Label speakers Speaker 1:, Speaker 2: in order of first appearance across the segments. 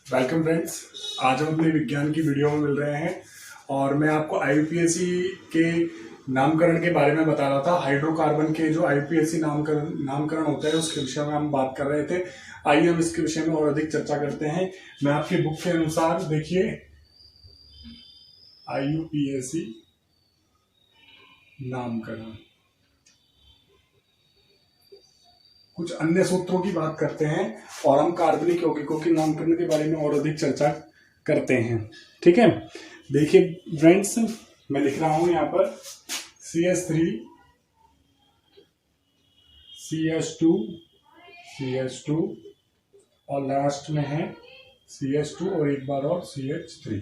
Speaker 1: Welcome friends. आज हम अपने विज्ञान की वीडियो में मिल रहे हैं और मैं आपको आईयूपीएसी के नामकरण के बारे में बता रहा था। हाइड्रोकार्बन के जो आईयूपीएसी नामकरण होता है उसके विषय में हम बात कर रहे थे। आइए हम इसके विषय में और अधिक चर्चा करते हैं। मैं आपकी बुक के अनुसार देखिए, आईयूपीएसी नामकरण, कुछ अन्य सूत्रों की बात करते हैं और हम कार्बनिक यौगिकों के नामकरण के बारे में और अधिक चर्चा करते हैं। ठीक है, देखिए फ्रेंड्स, मैं लिख रहा हूं यहाँ पर CH3 CH2 CH2 और लास्ट में है CH2 और एक बार और CH3।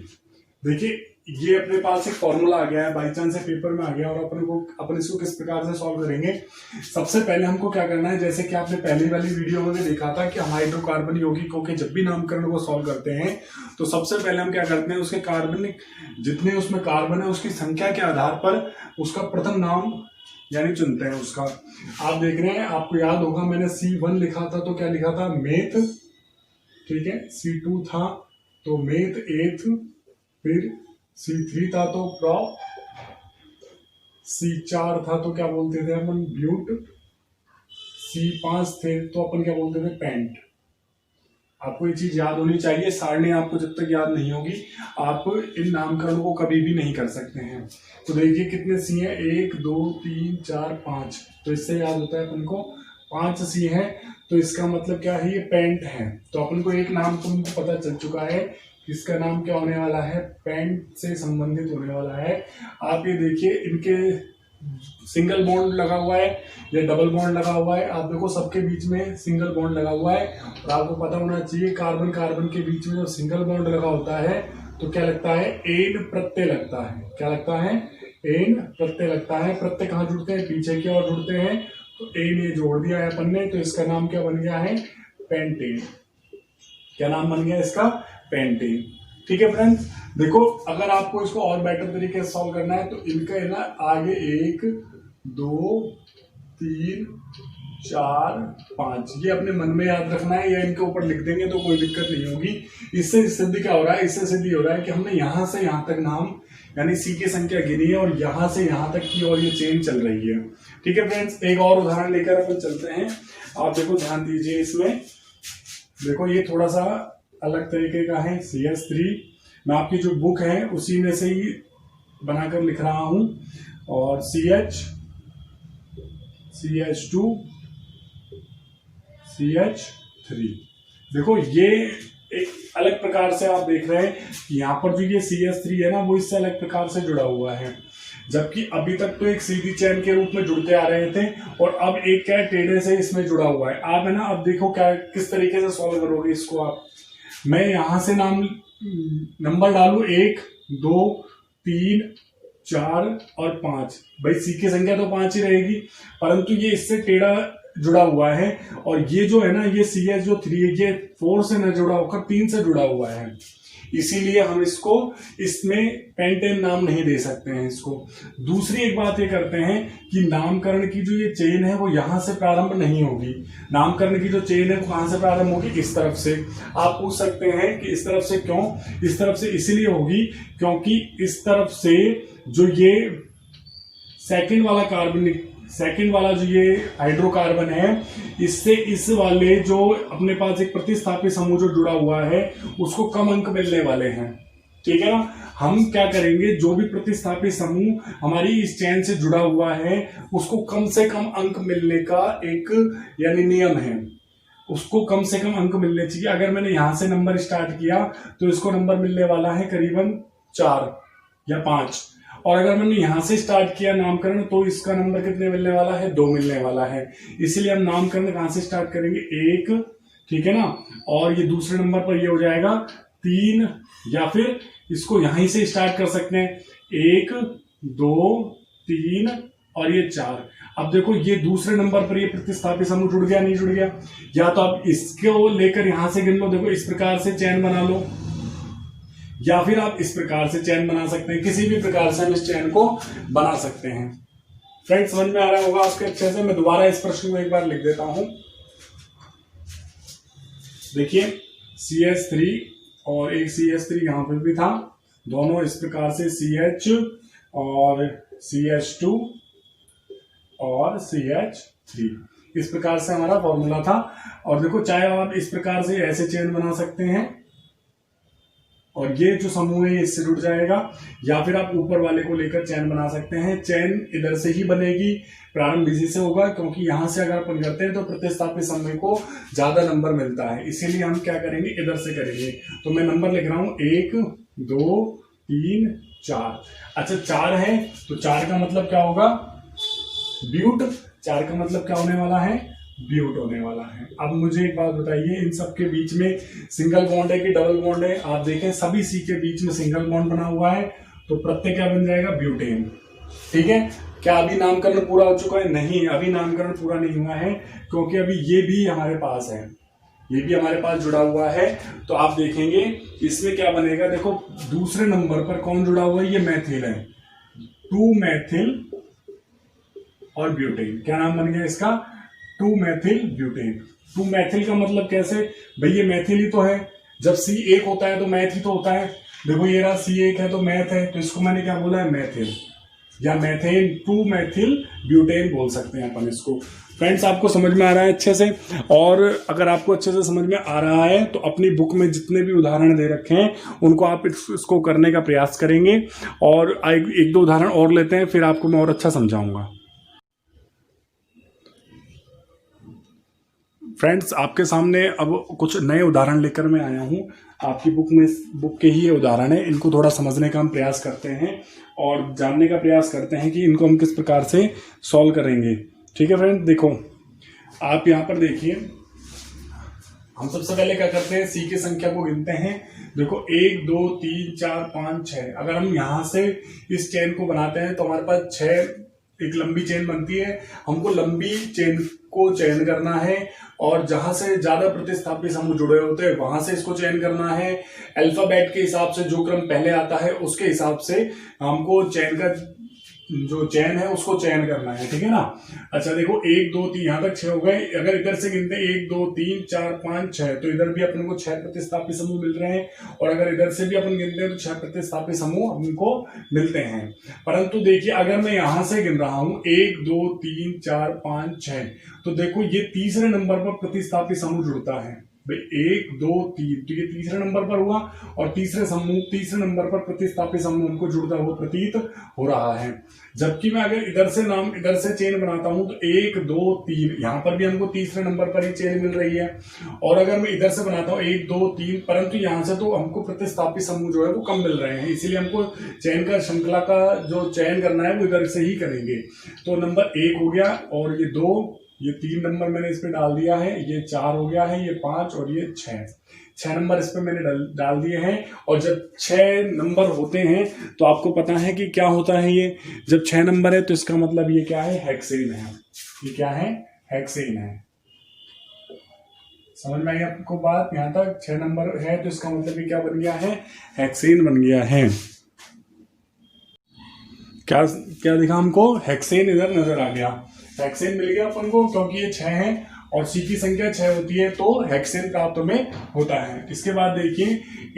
Speaker 1: देखिए ये अपने पास एक फॉर्मूला आ गया है, बाई चांस से पेपर में आ गया और अपन इसको किस प्रकार से सॉल्व करेंगे। सबसे पहले हमको क्या करना है, जैसे कि आपने पहली वाली वीडियो में भी देखा था कि हम हाइड्रोकार्बन यौगिकों के जब भी नामकरण को सॉल्व करते हैं तो सबसे पहले हम क्या करते हैं, उसके कार्बनिक जितने उसमें कार्बन है उसकी संख्या के आधार पर उसका प्रथम नाम यानी चुनते हैं उसका। आप देख रहे हैं, आपको याद होगा मैंने C1 लिखा था तो क्या लिखा था, मेथ। ठीक है, C2 था तो मेथ एथ, फिर C3 था तो प्रॉप, C4 था तो क्या बोलते थे अपन, ब्यूट, C5 थे तो अपन क्या बोलते थे, पेंट। आपको ये चीज याद होनी चाहिए। सारणी आपको जब तक याद नहीं होगी आप इन नामकरणों को कभी भी नहीं कर सकते हैं। तो देखिए कितने C है, 1 2 3 4 5, तो इससे याद होता है अपन को 5 C है। तो इसका मतलब क्या है, ये पेंट है। तो अपन को एक नाम तो उनको पता चल चुका है, इसका नाम क्या होने वाला है, पेंट से संबंधित होने वाला है। आप ये देखिए इनके सिंगल बॉन्ड लगा हुआ है या डबल बॉन्ड लगा हुआ है। आप देखो सबके बीच में सिंगल बॉन्ड लगा हुआ है और आपको पता होना चाहिए कार्बन कार्बन के बीच में जो सिंगल बॉन्ड लगा होता है तो क्या लगता है, एन प्रत्यय लगता है। क्या लगता है, एन प्रत्यय लगता है। प्रत्यय कहाँ जुड़ते हैं, पीछे की ओर जुड़ते हैं। तो एन ये जोड़ दिया है अपन ने, तो इसका नाम क्या बन गया है, पेंटेन। क्या नाम बन गया इसका, पेंटेन। ठीक है फ्रेंड्स, देखो अगर आपको इसको और बेटर तरीके से सॉल्व करना है तो इनका है ना, आगे 1 2 3 4 5 ये अपने मन में याद रखना है या इनके ऊपर लिख देंगे तो कोई दिक्कत नहीं होगी। इससे सिद्ध क्या हो रहा है, इससे सिद्ध हो रहा है कि हमने यहां से यहां तक नाम यानी C की संख्या गिनी है और यहां से यहां तक की और ये चेन चल रही है। ठीक है फ्रेंड्स, एक और उदाहरण लेकर अपन चलते हैं। आप देखो ध्यान दीजिए इसमें, देखो ये थोड़ा सा अलग तरीके का है। CH3 मैं आपकी जो बुक है उसी में से ही बनाकर लिख रहा हूं और CH2 CH3। देखो ये एक अलग प्रकार से आप देख रहे हैं कि यहाँ पर जो ये CH3 है ना वो इससे अलग प्रकार से जुड़ा हुआ है, जबकि अभी तक तो एक सीधी चैन के रूप में जुड़ते आ रहे थे और अब एक क्या टेढ़े से इसमें जुड़ा हुआ है। आप है ना, अब देखो क्या किस तरीके से सॉल्व करोगे इसको आप। मैं यहां से नंबर डालू 1 2 3 4 और 5, भाई C की संख्या तो 5 ही रहेगी, परंतु ये इससे टेढ़ा जुड़ा हुआ है और ये जो है ना, ये CH जो 3 है ये 4 से न जुड़ा होकर 3 से जुड़ा हुआ है, इसीलिए हम इसको इसमें पेंटेन नाम नहीं दे सकते हैं इसको। दूसरी एक बात ये करते हैं कि नामकरण की जो ये चेन है वो यहां से प्रारंभ नहीं होगी। नामकरण की जो चेन है वो कहां से प्रारंभ होगी, इस तरफ से। आप पूछ सकते हैं कि इस तरफ से क्यों, इस तरफ से इसलिए होगी क्योंकि इस तरफ से जो ये सेकंड वाला जो ये हाइड्रोकार्बन है, इससे इस वाले जो अपने पास एक प्रतिस्थापी समूह जो जुड़ा हुआ है उसको कम अंक मिलने वाले हैं। ठीक है ना, हम क्या करेंगे, जो भी प्रतिस्थापी समूह हमारी इस चेन से जुड़ा हुआ है उसको कम से कम अंक मिलने का एक यानी नियम है, उसको कम से कम अंक मिलने चाहिए। अगर मैंने यहां से नंबर स्टार्ट किया तो इसको नंबर मिलने वाला है करीबन 4 या 5, और अगर मैंने यहां से स्टार्ट किया नामकरण तो इसका नंबर कितने मिलने वाला है, 2 मिलने वाला है। इसीलिए हम नामकरण कहां से स्टार्ट करेंगे, 1, ठीक है ना, और ये दूसरे नंबर पर ये हो जाएगा 3, या फिर इसको यहीं से स्टार्ट कर सकते हैं 1 2 3 और ये 4। अब देखो ये दूसरे नंबर पर ये प्रतिस्थापी समूह जुड़ गया, नहीं जुड़ गया, या तो आप इसको लेकर यहां से गिन लो, देखो इस प्रकार से चैन बना लो, या फिर आप इस प्रकार से चैन बना सकते हैं। किसी भी प्रकार से हम इस चैन को बना सकते हैं। फ्रेंड्स समझ में आ रहा होगा आपके अच्छे से। मैं दोबारा इस प्रश्न को एक बार लिख देता हूं। देखिए CH3 और एक CH3 यहाँ पे भी था, दोनों इस प्रकार से CH और CH2 और CH3, इस प्रकार से हमारा फॉर्मूला था। और देखो चाहे आप इस प्रकार से ऐसे चेन बना सकते हैं और ये जो समूह है ये इससे जुड़ जाएगा, या फिर आप ऊपर वाले को लेकर चैन बना सकते हैं। चैन इधर से ही बनेगी, प्रारंभ इसी से होगा, क्योंकि यहां से अगर अपन करते हैं तो प्रतिस्थापित समूह को ज्यादा नंबर मिलता है, इसीलिए हम क्या करेंगे, इधर से करेंगे। तो मैं नंबर लिख रहा हूं 1 2 3 4। अच्छा 4 है तो 4 का मतलब क्या होगा, ब्यूट। 4 का मतलब क्या होने वाला है, ब्यूट होने वाला है। अब मुझे एक बात बताइए, इन सब के बीच में सिंगल बॉन्ड है कि डबल बॉन्ड है? आप देखें सभी सी के बीच में सिंगल बॉन्ड बना हुआ है, तो प्रत्यय क्या बन जाएगा, ब्यूटेन। ठीक है, क्या अभी नामकरण पूरा हो चुका है? नहीं, अभी नामकरण पूरा नहीं हुआ है, क्योंकि अभी ये भी हमारे पास है, ये भी हमारे पास जुड़ा हुआ है। तो आप देखेंगे इसमें क्या बनेगा, देखो दूसरे नंबर पर कौन जुड़ा हुआ है, ये मैथिल है, 2 मैथिल और ब्यूटेन। क्या नाम बन गया इसका, 2 मैथिल ब्यूटेन। 2 मैथिल का मतलब कैसे, भाई ये मैथिल ही तो है, जब C एक होता है तो मैथ ही तो होता है। देखो ये रहा C एक है तो मैथ है, तो इसको मैंने क्या बोला है, मैथिल या मैथेन, 2 मैथिल ब्यूटेन बोल सकते हैं अपन इसको। फ्रेंड्स आपको समझ में आ रहा है अच्छे से? और अगर आपको अच्छे से समझ में आ रहा है तो अपनी बुक में जितने भी उदाहरण दे रखे हैं उनको आप इसको करने का प्रयास करेंगे, और एक दो उदाहरण और लेते हैं, फिर आपको मैं और अच्छा समझाऊंगा। फ्रेंड्स आपके सामने अब कुछ नए उदाहरण लेकर मैं आया हूँ, आपकी बुक के ही ये उदाहरण है, इनको थोड़ा समझने का हम प्रयास करते हैं और जानने का प्रयास करते हैं कि इनको हम किस प्रकार से सॉल्व करेंगे। ठीक है फ्रेंड, देखो आप यहाँ पर देखिए, हम सबसे पहले क्या करते हैं, सी की संख्या को गिनते हैं। देखो 1 2 3 4 5 6, अगर हम यहाँ से इस चेन को बनाते हैं तो हमारे पास 6 एक लंबी चेन बनती है। हमको लंबी चेन को चयन करना है, और जहां से ज्यादा प्रतिस्थापी समूह जुड़े होते हैं वहां से इसको चयन करना है। अल्फाबेट के हिसाब से जो क्रम पहले आता है उसके हिसाब से हमको चयन का जो चयन है उसको चयन करना है, ठीक है ना। अच्छा देखो 1 2 3 यहाँ तक 6 हो गए। अगर इधर से गिनते 1 2 3 4 5 6, तो इधर भी अपन को 6 प्रतिस्थापी समूह मिल रहे हैं, और अगर इधर से भी अपन गिनते हैं तो 6 प्रतिस्थापी समूह हमको मिलते हैं। परंतु देखिए अगर मैं यहां से गिन रहा हूं 1 2 3 4 5 6, तो देखो ये तीसरे नंबर पर प्रतिस्थापी समूह जुड़ता है। भाई 1 2 3, तो ये तीसरे नंबर पर हुआ, और तीसरे नंबर पर प्रतिस्थापी समूह हमको जुड़ता हुआ प्रतीत हो रहा है। जबकि मैं अगर इधर से चेन बनाता हूं तो 1 2 3, यहां पर भी हमको तीसरे नंबर पर ही चेन मिल रही है। और अगर मैं इधर से बनाता हूं 1 2 3, परंतु यहां से तो हमको प्रतिस्थापी समूह जो है वो कम मिल रहे हैं, इसीलिए हमको चयन का श्रृंखला का जो चयन करना है वो इधर से ही करेंगे। तो नंबर 1 हो गया, और ये 2, ये 3 नंबर मैंने इस पे डाल दिया है, ये 4 हो गया है, ये 5 और ये 6 नंबर इस पे मैंने डाल दिए हैं। और जब 6 नंबर होते हैं तो आपको पता है कि क्या होता है, ये जब 6 नंबर है तो इसका मतलब ये क्या है, हेक्सेन है। ये क्या है, हेक्सेन है। समझ में आई आपको बात? यहां तक 6 नंबर है तो इसका मतलब ये क्या बन गया है, हेक्सेन बन गया है। क्या क्या दिखा हमको, हेक्सेन इधर नजर आ गया, हेक्सेन मिल गया अपन को, क्योंकि ये 6 है और सी की संख्या 6 होती है तो हेक्सेन प्राप्त में होता है। इसके बाद देखिए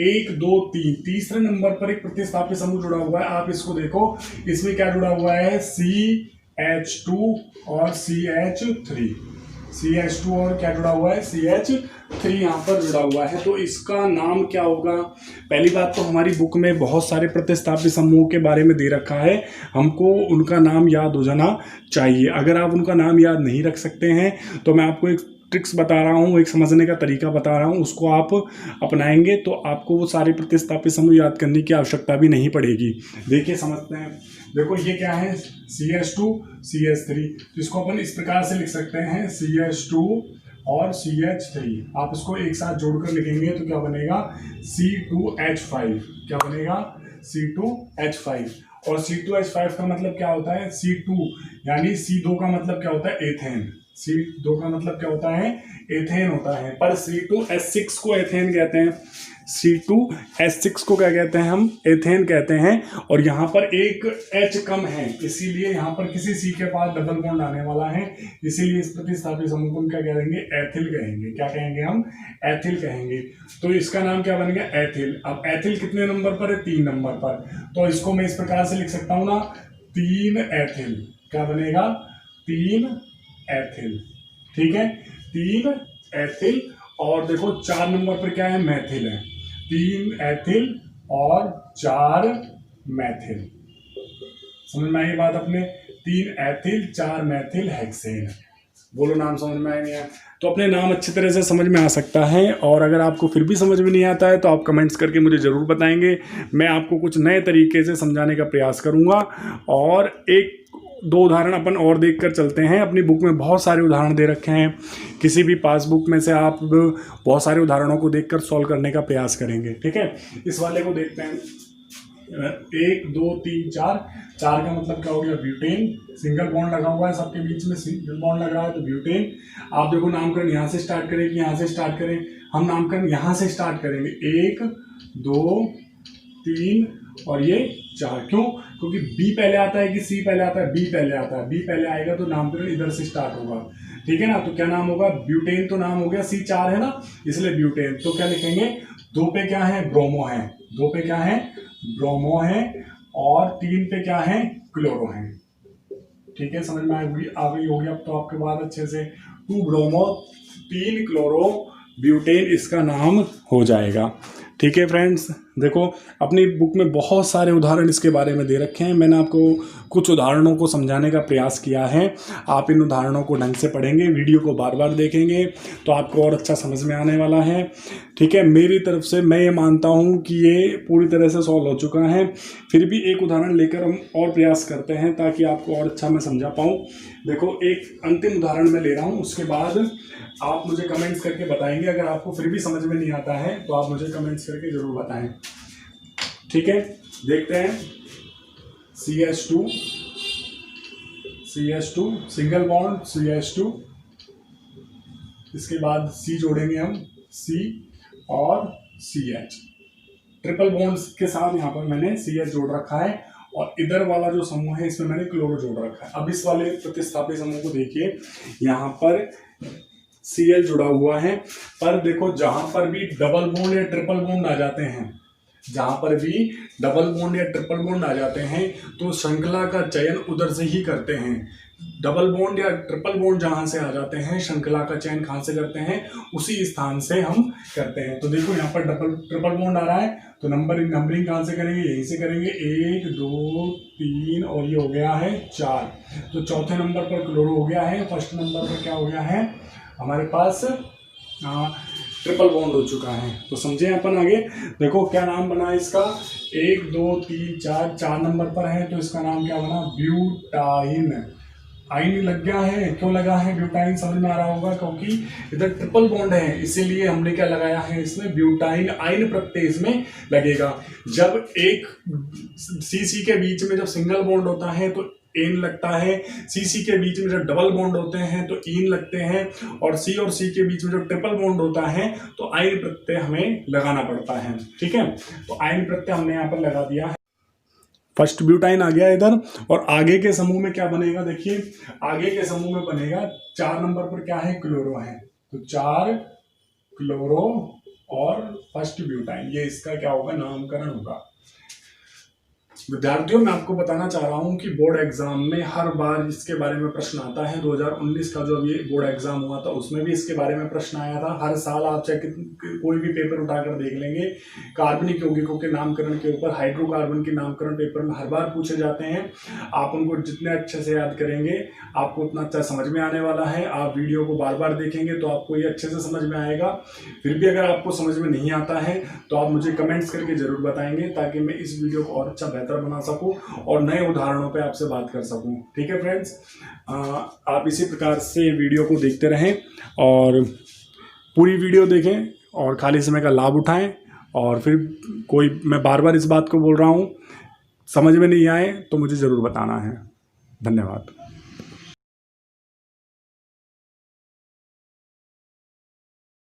Speaker 1: 1 2 3, तीसरे नंबर पर एक प्रतिस्थापी समूह जुड़ा हुआ है। आप इसको देखो, इसमें क्या जुड़ा हुआ है, CH2 और CH3, CH2 और क्या जुड़ा हुआ है, CH3 यहाँ पर जुड़ा हुआ है। तो इसका नाम क्या होगा? पहली बात तो हमारी बुक में बहुत सारे प्रतिस्थापी समूह के बारे में दे रखा है, हमको उनका नाम याद हो जाना चाहिए। अगर आप उनका नाम याद नहीं रख सकते हैं तो मैं आपको एक ट्रिक्स बता रहा हूँ, एक समझने का तरीका बता रहा हूँ, उसको आप अपनाएंगे तो आपको वो सारे प्रतिस्थापी समूह याद करने की आवश्यकता भी नहीं पड़ेगी। देखिए समझते हैं, देखो ये क्या है, CH2 CH3, तो इसको अपन इस प्रकार से लिख सकते हैं, CH2 और CH3। आप इसको एक साथ जोड़कर लिखेंगे तो क्या बनेगा, C2H5। क्या बनेगा, C2H5। और C2H5 का मतलब क्या होता है, C2 यानी C2 का मतलब क्या होता है, एथेन। C2 का मतलब क्या होता है, एथेन होता है। पर C2H6 को एथेन कहते हैं। C2H6 को क्या कहते हैं, हम एथेन कहते हैं। और यहाँ पर एक H कम है, इसीलिए यहाँ पर किसी C के पास डबल बॉन्ड आने वाला है, इसीलिए इस प्रतिस्थापी समूह को हम क्या कहेंगे, एथिल कहेंगे। क्या कहेंगे हम, एथिल कहेंगे। तो इसका नाम क्या बनेगा, एथिल। अब एथिल कितने नंबर पर है, 3 नंबर पर। तो इसको मैं इस प्रकार से लिख सकता हूँ ना, 3 एथिल। क्या बनेगा, 3 एथिल। ठीक है, 3 एथिल। और देखो 4 नंबर पर क्या है, मैथिल है। 3 एथिल और 4 मैथिल। समझ में आई बात अपने, 3 एथिल 4 मैथिल हेक्सेन। बोलो नाम समझ में आए नहीं आए? तो अपने नाम अच्छी तरह से समझ में आ सकता है। और अगर आपको फिर भी समझ में नहीं आता है तो आप कमेंट्स करके मुझे ज़रूर बताएंगे, मैं आपको कुछ नए तरीके से समझाने का प्रयास करूँगा। और 1-2 उदाहरण अपन और देख कर चलते हैं। अपनी बुक में बहुत सारे उदाहरण दे रखे हैं, किसी भी पासबुक में से आप बहुत सारे उदाहरणों को देखकर सॉल्व करने का प्रयास करेंगे। ठीक है, इस वाले को देखते हैं। 1 2 3 4, 4 का मतलब क्या हो गया, ब्यूटेन। सिंगल बॉन्ड लगा हुआ है, सबके बीच में सिंगल बॉन्ड लग रहा है तो ब्यूटेन। आप देखो नामकरण यहाँ से स्टार्ट करें कि यहाँ से स्टार्ट करें, हम नामकरण यहाँ से स्टार्ट करेंगे। 1 2 3 और ये 4। क्यों, क्योंकि बी पहले आता है कि सी पहले आता है, बी पहले आता है। बी पहले आएगा तो नामकरण इधर से स्टार्ट होगा। ठीक है ना, तो क्या नाम होगा, ब्यूटेन तो नाम हो गया, सी 4 है ना, इसलिए ब्यूटेन। तो क्या लिखेंगे, 2 पे क्या है, ब्रोमो है। 2 पे क्या है, ब्रोमो है। और 3 पे क्या है, क्लोरो है। ठीक है, समझ में आ गई होगी अब तो आपके बाद अच्छे से। 2 ब्रोमो 3 क्लोरो ब्यूटेन इसका नाम हो जाएगा। ठीक है फ्रेंड्स, देखो अपनी बुक में बहुत सारे उदाहरण इसके बारे में दे रखे हैं। मैंने आपको कुछ उदाहरणों को समझाने का प्रयास किया है। आप इन उदाहरणों को ढंग से पढ़ेंगे, वीडियो को बार बार देखेंगे तो आपको और अच्छा समझ में आने वाला है। ठीक है, मेरी तरफ से मैं ये मानता हूँ कि ये पूरी तरह से सॉल्व हो चुका है। फिर भी एक उदाहरण लेकर हम और प्रयास करते हैं ताकि आपको और अच्छा मैं समझा पाऊँ। देखो एक अंतिम उदाहरण मैं ले रहा हूँ, उसके बाद आप मुझे कमेंट्स करके बताएंगे। अगर आपको फिर भी समझ में नहीं आता है तो आप मुझे कमेंट्स करके ज़रूर बताएं। ठीक है, देखते हैं। CH2 सिंगल बॉन्ड CH2, इसके बाद C जोड़ेंगे हम, C और CH। ट्रिपल बॉन्ड्स के साथ यहाँ पर मैंने CH जोड़ रखा है और इधर वाला जो समूह है इसमें मैंने क्लोरो जोड़ रखा है। अब इस वाले प्रतिस्थापी समूह को देखिए, यहाँ पर Cl जुड़ा हुआ है, पर देखो जहां पर भी डबल बॉन्ड या ट्रिपल बॉन्ड आ जाते हैं, जहां पर भी डबल बॉन्ड या ट्रिपल बॉन्ड आ जाते हैं तो श्रृंखला का चयन उधर से ही करते हैं। डबल बॉन्ड या ट्रिपल बॉन्ड जहां से आ जाते हैं, श्रृंखला का चयन कहां से करते हैं, उसी स्थान से हम करते हैं। तो देखो यहाँ पर ट्रिपल बॉन्ड आ रहा है तो नंबरिंग कहां से करेंगे, यहीं से करेंगे। 1 2 3 और ये हो गया है 4। तो चौथे नंबर पर क्लोरो हो गया है, फर्स्ट नंबर पर क्या हो गया है, हमारे पास ट्रिपल बॉन्ड हो चुका है। तो समझे अपन आगे। देखो क्या नाम बना इसका, 1 2 3 4 नंबर पर है तो इसका नाम क्या बना, ब्यूटाइन। आइन लग गया है, क्यों लगा है ब्यूटाइन, समझ में आ रहा होगा, क्योंकि इधर ट्रिपल बॉन्ड है इसीलिए हमने क्या लगाया है इसमें, ब्यूटाइन। आइन प्रत्यय इसमें लगेगा। जब एक सी के बीच में जब सिंगल बॉन्ड होता है तो एन लगता है, सी के बीच में जब डबल बॉन्ड होते हैं तो इन लगते हैं, और सी के बीच में जब ट्रिपल बॉन्ड होता है तो आइन प्रत्यय हमें लगाना पड़ता है। ठीक है, तो आइन प्रत्यय हमने यहाँ पर लगा दिया है। फर्स्ट ब्यूटाइन आ गया इधर। और आगे के समूह में क्या बनेगा, देखिए आगे के समूह में बनेगा 4 नंबर पर क्या है, क्लोरो है। तो 4 क्लोरो और फर्स्ट ब्यूटाइन, ये इसका क्या होगा, नामकरण होगा। विद्यार्थियों मैं आपको बताना चाह रहा हूं कि बोर्ड एग्जाम में हर बार इसके बारे में प्रश्न आता है। 2019 का जो अभी बोर्ड एग्जाम हुआ था उसमें भी इसके बारे में प्रश्न आया था। हर साल आप चाहे कोई भी पेपर उठाकर देख लेंगे, कार्बनिक यौगिकों के नामकरण के ऊपर हाइड्रोकार्बन के नामकरण पेपर में हर बार पूछे जाते हैं। आप उनको जितने अच्छे से याद करेंगे आपको उतना अच्छा समझ में आने वाला है। आप वीडियो को बार बार देखेंगे तो आपको ये अच्छे से समझ में आएगा। फिर भी अगर आपको समझ में नहीं आता है तो आप मुझे कमेंट्स करके जरूर बताएंगे ताकि मैं इस वीडियो को और अच्छा बेहतर बना सकूं और नए उदाहरणों पे आपसे बात कर सकूं। ठीक है फ्रेंड्स, आप इसी प्रकार से वीडियो को देखते रहें और पूरी वीडियो देखें और खाली समय का लाभ उठाएं। और फिर मैं बार बार इस बात को बोल रहा हूं, समझ में नहीं आए तो मुझे ज़रूर बताना है। धन्यवाद।